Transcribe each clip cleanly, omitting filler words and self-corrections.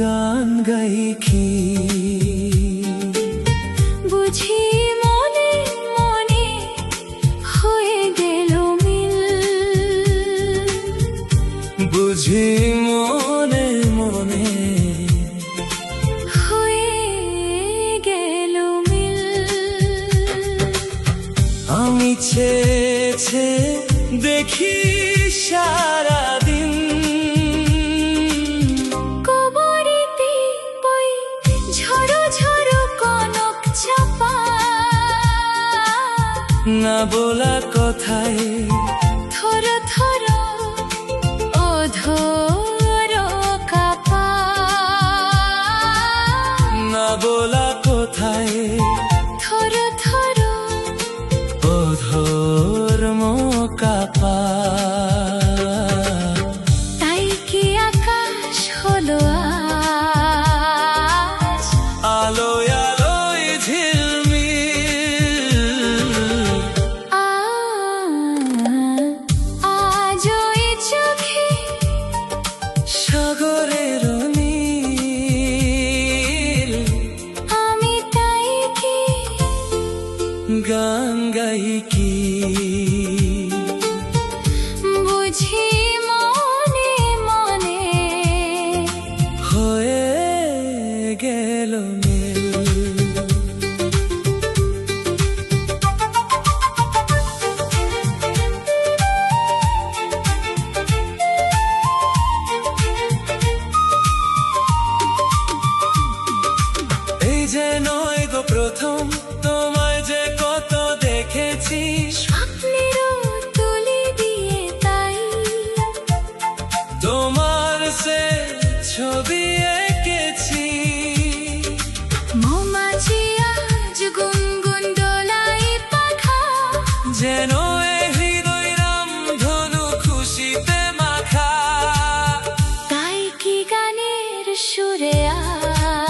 গান গাই কি বুঝি মনে মনে হয়ে গেল মিল, বুঝি মনে মনে হয়ে গেল মিল। আমি ছেছে দেখি সারাদিন কবরীতে ওই ঝড়ো ঝড়ো কনক চাপা, না বলা কথায় থর থর অধর কাপা, না বলা কথায় থর থর অধর কাপা। তাই কি আকাশ হলো আজ আলোয় আলোয় ঝিলমিল, আজ ওই চোখে সাগরের নীল। আমি তাই কি গান গাই কি বুঝি মনে মনে হয়ে গেল মিল। এই যে নয় গো প্রথম তোমায় যে কত দেখেছি, স্বপ্নেরও তুলি দিয়ে তাই তোমার সে ছবি এঁকেছি। মৌমাছি আজ গুনগুন দোলাই পাখা, যেন এ হৃদয় রামধনু খুশিতে মাখা। তাই কি গানের সুরে আজ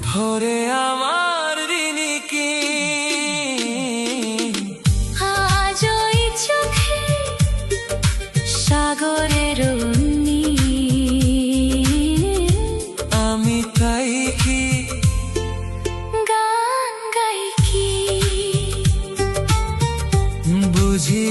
ভরে আমার ঋণী কি আজ ওই চোখে সাগরের নীল। আমি তাই কি গান গাই কি বুঝি